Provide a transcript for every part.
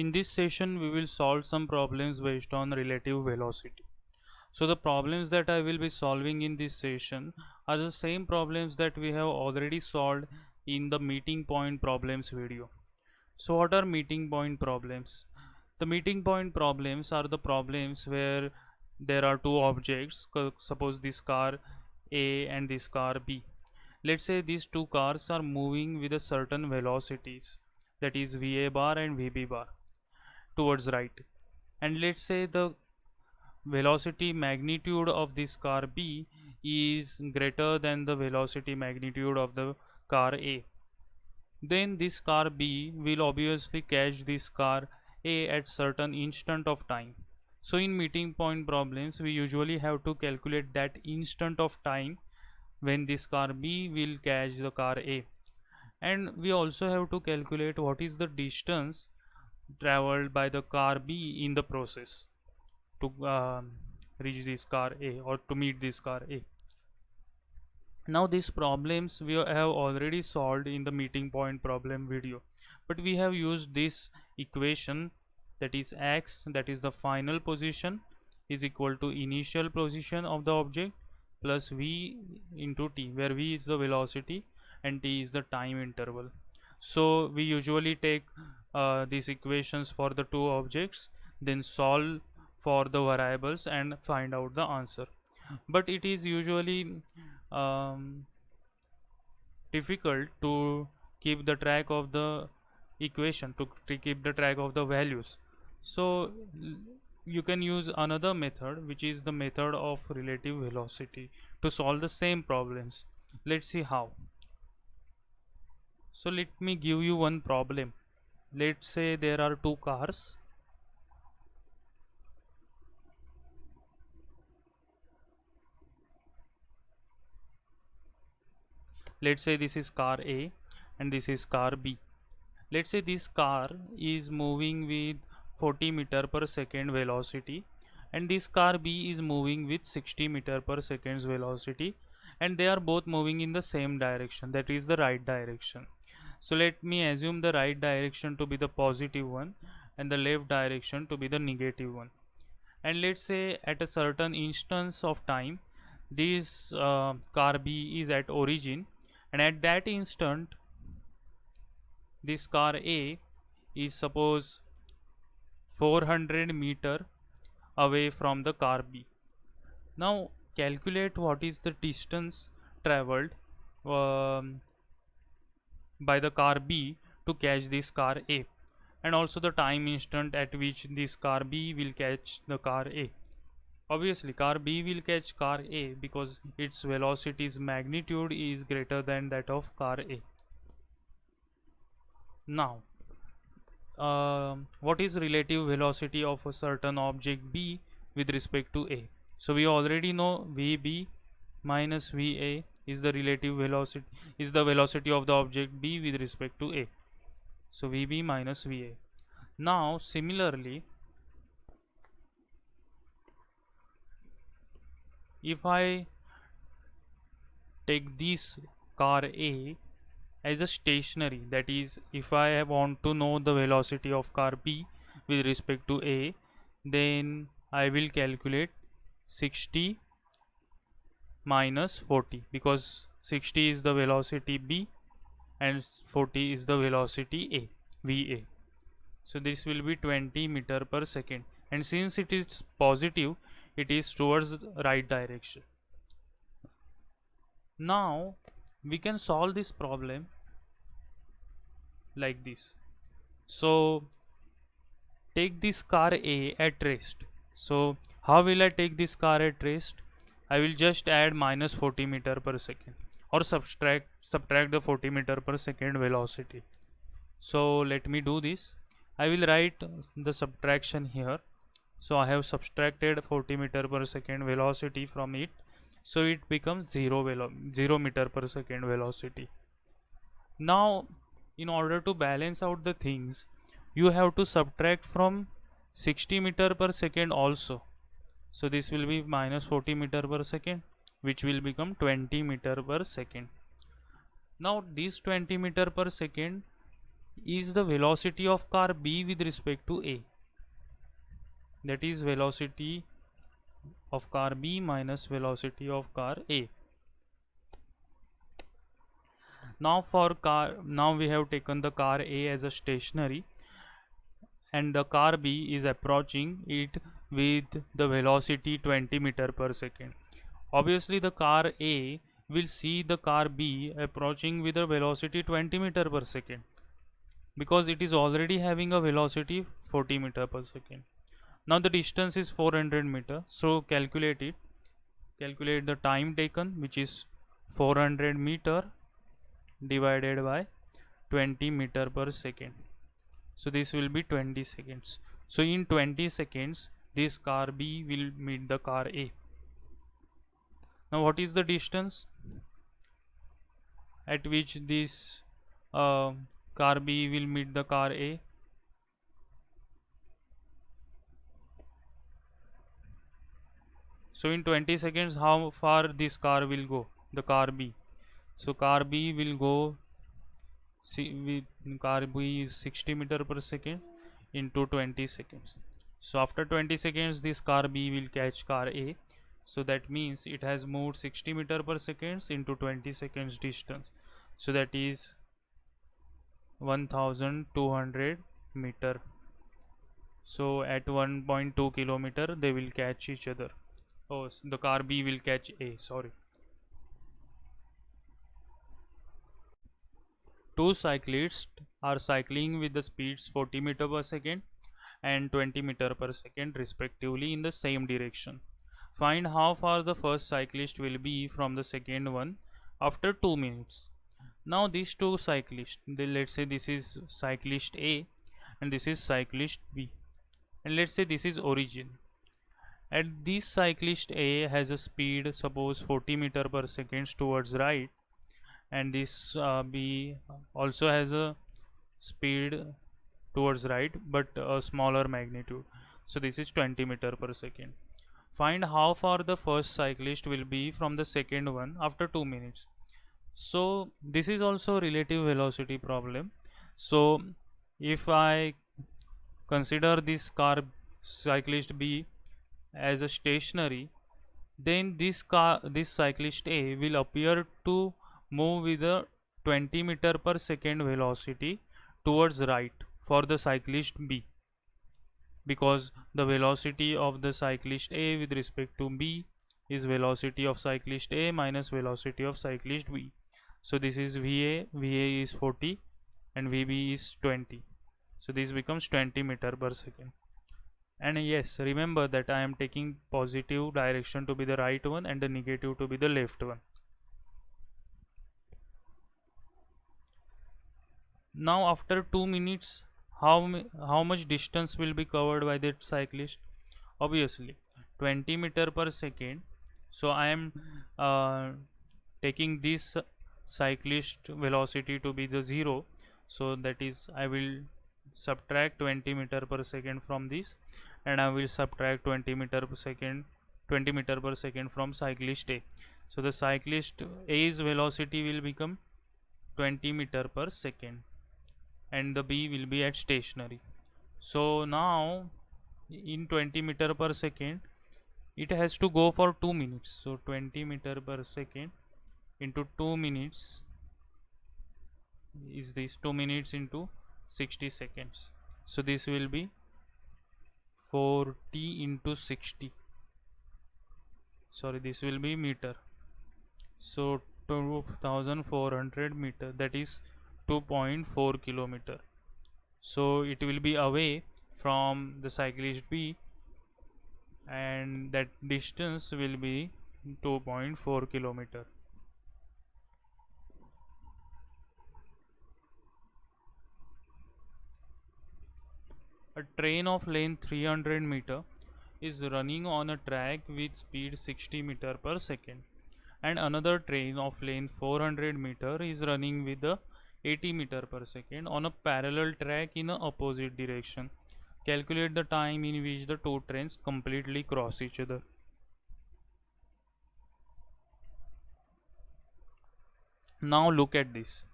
In this session, we will solve some problems based on relative velocity. So the problems that I will be solving in this session are the same problems that we have already solved in the meeting point problems video. So what are meeting point problems? The meeting point problems are the problems where there are two objects, suppose this car A and this car B. Let's say these two cars are moving with a certain velocities, that is VA bar and VB bar, towards right, and let's say the velocity magnitude of this car B is greater than the velocity magnitude of the car A. Then this car B will obviously catch this car A at certain instant of time. So in meeting point problems, we usually have to calculate that instant of time when this car B will catch the car A. And we also have to calculate what is the distance traveled by the car B in the process to reach this car A or to meet this car A. Now these problems we have already solved in the meeting point problem video, but we have used this equation, that is x, that is the final position, is equal to initial position of the object plus v into t, where v is the velocity and t is the time interval. So we usually take these equations for the two objects, then solve for the variables and find out the answer. But it is usually difficult to keep the track of the equation, to keep the track of the values. So you can use another method, which is the method of relative velocity, to solve the same problems. Let's see how. So let me give you one problem. Let's say there are two cars. Let's say this is car A and this is car B. Let's say this car is moving with 40 meter per second velocity and this car B is moving with 60 meter per second velocity, and they are both moving in the same direction, that is the right direction. So let me assume the right direction to be the positive one and the left direction to be the negative one. And let's say at a certain instance of time, this car B is at origin, and at that instant this car A is suppose 400 meter away from the car B. Now calculate what is the distance traveled by the car B to catch this car A, and also the time instant at which this car B will catch the car A. Obviously car B will catch car A because its velocity's magnitude is greater than that of car A. Now what is relative velocity of a certain object B with respect to A? So we already know VB minus VA is the relative velocity, is the velocity of the object B with respect to A. So VB minus VA. Now similarly, if I take this car A as a stationary, that is if I want to know the velocity of car B with respect to A, then I will calculate 60 minus 40, because 60 is the velocity B and 40 is the velocity A, VA. So this will be 20 meter per second, and since it is positive, it is towards the right direction. Now we can solve this problem like this. So take this car A at rest. So how will I take this car at rest? I will just add minus 40 meter per second, or subtract the 40 meter per second velocity. So let me do this. I will write the subtraction here. So I have subtracted 40 meter per second velocity from it, so it becomes 0 meter per second velocity. Now in order to balance out the things, you have to subtract from 60 meter per second also. So this will be minus 40 meter per second, which will become 20 meter per second. Now this 20 meter per second is the velocity of car B with respect to A. That is velocity of car B minus velocity of car A. Now we have taken the car A as a stationary, and the car B is approaching it with the velocity 20 meter per second. Obviously the car A will see the car B approaching with a velocity 20 meter per second, because it is already having a velocity 40 meter per second. Now the distance is 400 meter, so calculate the time taken, which is 400 meter divided by 20 meter per second. So this will be 20 seconds. So in 20 seconds this car B will meet the car A. Now what is the distance at which this car B will meet the car A? So in 20 seconds how far this car will go, the car B? So car B will go, car B is 60 meter per second into 20 seconds. So after 20 seconds this car B will catch car A. So that means it has moved 60 meter per second into 20 seconds distance. So that is 1200 meter. So at 1.2 kilometer they will catch each other. Oh, the car B will catch A, sorry. Two cyclists are cycling with the speeds 40 meter per second and 20 meter per second respectively in the same direction. Find how far the first cyclist will be from the second one after 2 minutes. Now these two cyclists, let's say this is cyclist A and this is cyclist B, and let's say this is origin. At this cyclist A has a speed suppose 40 meter per second towards right, and this B also has a speed towards right but a smaller magnitude. So this is 20 meter per second. Find how far the first cyclist will be from the second one after 2 minutes. So this is also relative velocity problem. So if I consider this car cyclist B as a stationary, then this cyclist A will appear to move with a 20 meter per second velocity towards right for the cyclist B, because the velocity of the cyclist A with respect to B is velocity of cyclist A minus velocity of cyclist B. So this is VA is 40 and VB is 20. So this becomes 20 meter per second. And yes, remember that I am taking positive direction to be the right one and the negative to be the left one. Now after 2 minutes, how much distance will be covered by that cyclist? Obviously 20 meter per second. So I am taking this cyclist velocity to be the 0. So that is, I will subtract 20 meter per second from this, and I will subtract 20 meter per second from cyclist A. So the cyclist A's velocity will become 20 meter per second and the B will be at stationary. So now in 20 meter per second it has to go for 2 minutes. So 20 meter per second into 2 minutes is this, 2 minutes into 60 seconds. So this will be 40 into 60, sorry, this will be meter. So 2400 meter, that is 2.4 kilometer. So it will be away from the cyclist B, and that distance will be 2.4 kilometer. A train of length 300 meter is running on a track with speed 60 meter per second, and another train of length 400 meter is running with a 80 meter per second on a parallel track in a opposite direction. Calculate the time in which the two trains completely cross each other. Now look at this.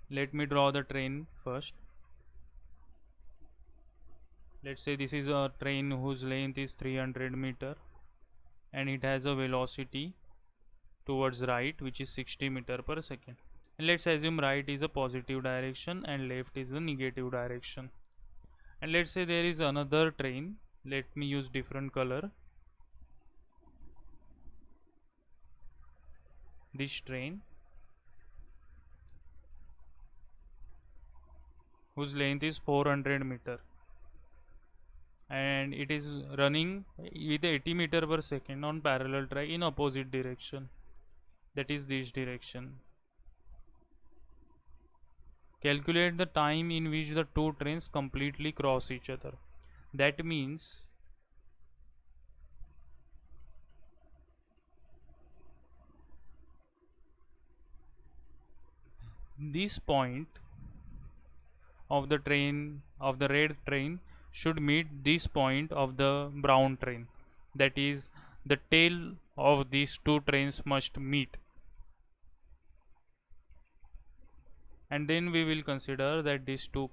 Let me draw the train first. Let's say this is a train whose length is 300 meter and it has a velocity towards right which is 60 meter per second. And let's assume right is a positive direction and left is the negative direction. And let's say there is another train. Let me use different color. This train whose length is 400 meter and it is running with 80 meter per second on parallel track in opposite direction, that is this direction. Calculate the time in which the two trains completely cross each other. That means this point of the red train should meet this point of the brown train. That is, the tail of these two trains must meet. And then we will consider that these two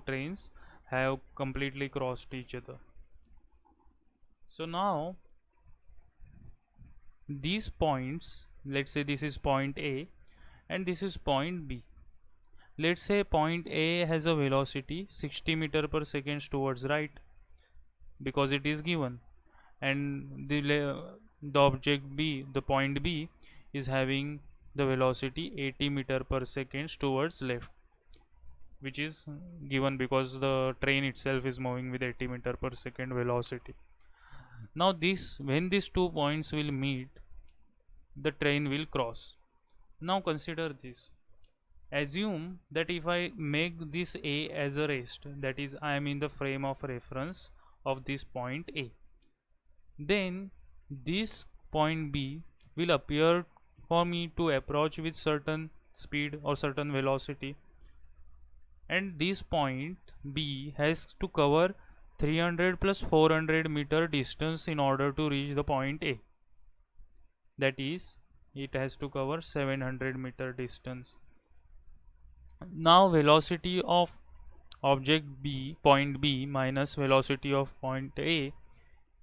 trains have completely crossed each other. So now these points, let's say this is point A and this is point B. Let's say point A has a velocity 60 meter per second towards right because it is given, and the object B, the point B, is having the velocity 80 meter per second towards left, which is given because the train itself is moving with 80 meter per second velocity. Now when these 2 points will meet, the train will cross. Now consider this. Assume that if I make this A as a rest, that is, I am in the frame of reference of this point A, then this point B will appear for me to approach with certain speed or certain velocity, and this point B has to cover 300 plus 400 meter distance in order to reach the point A. That is, it has to cover 700 meter distance. Now velocity of object B, point B, minus velocity of point A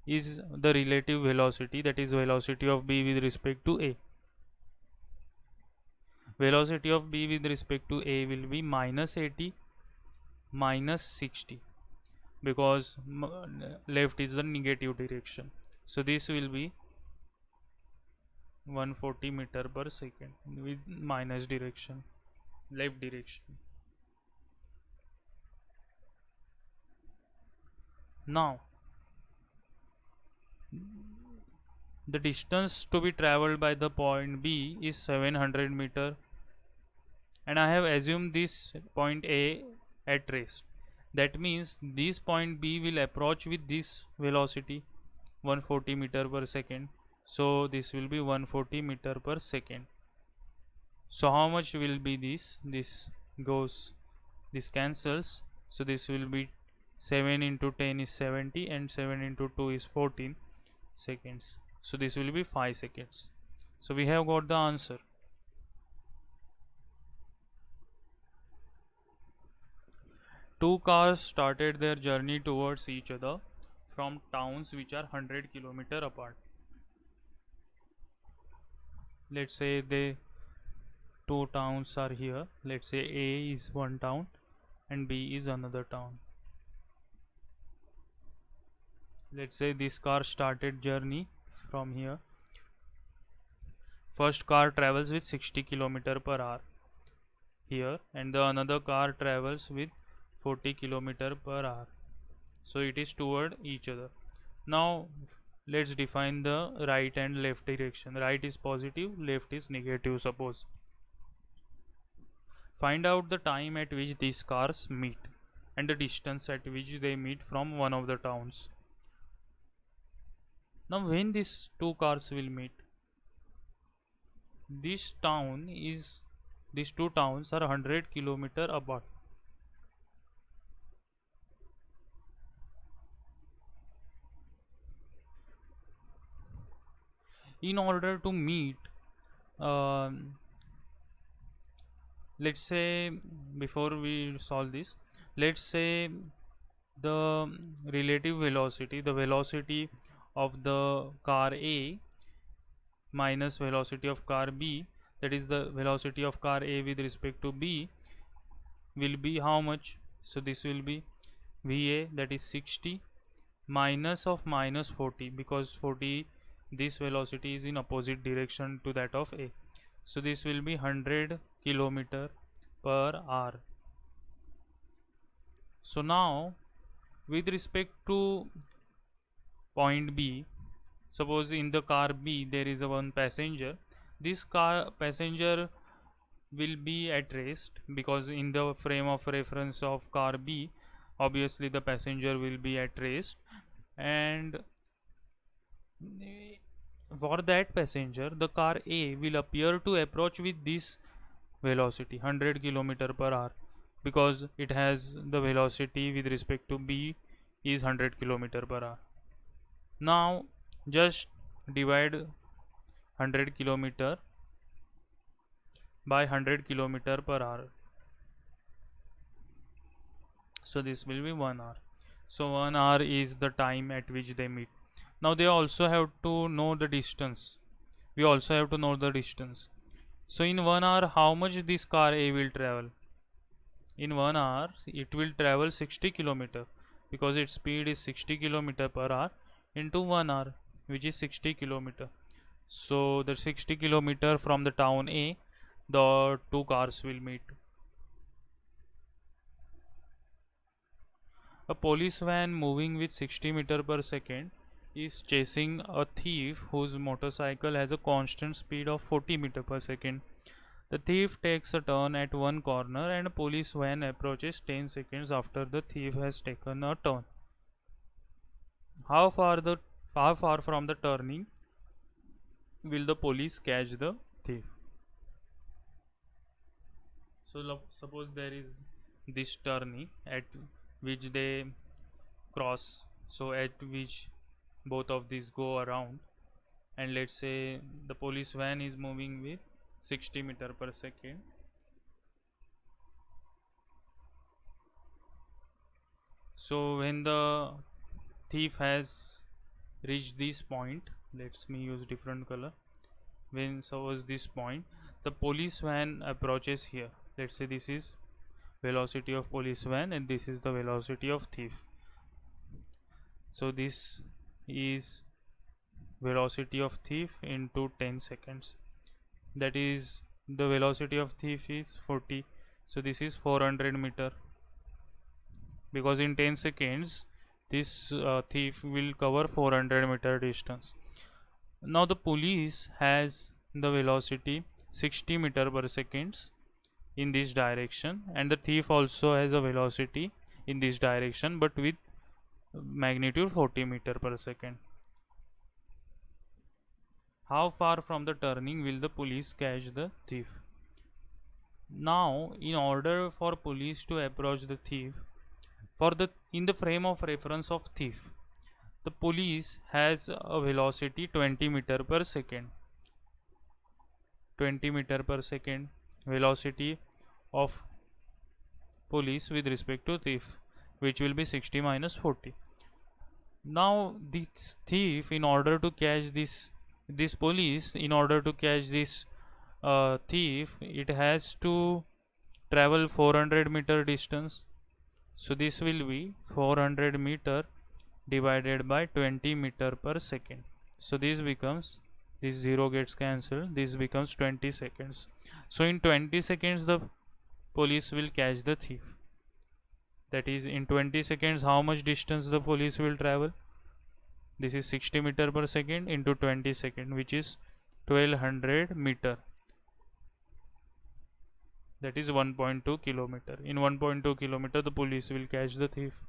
is the relative velocity, that is velocity of B with respect to A. Velocity of B with respect to A will be minus 80 minus 60 because left is the negative direction. So this will be 140 meter per second with minus direction, left direction. Now the distance to be traveled by the point B is 700 meter, and I have assumed this point A at rest. That means this point B will approach with this velocity 140 meter per second. So this will be 140 meter per second. So how much will be this? This cancels. So this will be 7 into 10 is 70 and 7 into 2 is 14 seconds. So this will be 5 seconds. So we have got the answer. Two cars started their journey towards each other from towns which are 100 km apart. Let's say two towns are here. Let's say A is one town and B is another town. Let's say this car started journey from here. First car travels with 60 km per hour here, and the another car travels with 40 km per hour. So it is toward each other. Now let's define the right and left direction. Right is positive, left is negative, suppose. Find out the time at which these cars meet and the distance at which they meet from one of the towns. Now when these two cars will meet, these two towns are 100 km apart. In order to meet, let's say, before we solve this, let's say the relative velocity, the velocity of the car A minus velocity of car B, that is the velocity of car A with respect to B, will be how much? So this will be VA, that is 60, minus of minus 40, because 40, this velocity is in opposite direction to that of A. So this will be 100 kilometer per hour. So now with respect to point B, suppose in the car B there is a one passenger. This car passenger will be at rest, because in the frame of reference of car B, obviously the passenger will be at rest, and for that passenger the car A will appear to approach with this velocity 100 kilometer per hour, because it has the velocity with respect to B is 100 kilometer per hour. Now just divide 100 kilometer by 100 kilometer per hour. So this will be 1 hour. So 1 hour is the time at which they meet. Now they also have to know the distance. We also have to know the distance. So in 1 hour, how much this car A will travel? In 1 hour, it will travel 60 kilometer, because its speed is 60 kilometer per hour into 1 hour, which is 60 kilometer. So the 60 kilometer from the town A, the two cars will meet. A police van moving with 60 meter per second is chasing a thief whose motorcycle has a constant speed of 40 meter per second. The thief takes a turn at one corner and a police van approaches 10 seconds after the thief has taken a turn. How far from the turning will the police catch the thief? So suppose there is this turning at which they cross, so at which both of these go around, and let's say the police van is moving with 60 meter per second. So when the thief has reached this point, let me use different color. When suppose this point, the police van approaches here. Let's say this is velocity of police van and this is the velocity of thief. So this is velocity of thief into 10 seconds, that is the velocity of thief is 40, so this is 400 meter, because in 10 seconds this thief will cover 400 meter distance. Now the police has the velocity 60 meter per seconds in this direction, and the thief also has a velocity in this direction but with magnitude 40 meter per second. How far from the turning will the police catch the thief? Now in order for police to approach the thief, in the frame of reference of thief, the police has a velocity 20 meter per second. 20 meter per second velocity of police with respect to thief, which will be 60 minus 40. Now this thief, in order to catch this police, in order to catch this thief, it has to travel 400 meter distance. So this will be 400 meter divided by 20 meter per second. So this becomes, this 0 gets cancelled, this becomes 20 seconds. So in 20 seconds the police will catch the thief. That is, in 20 seconds how much distance the police will travel? This is 60 meter per second into 20 second, which is 1200 meter, that is 1.2 kilometer. In 1.2 kilometer the police will catch the thief.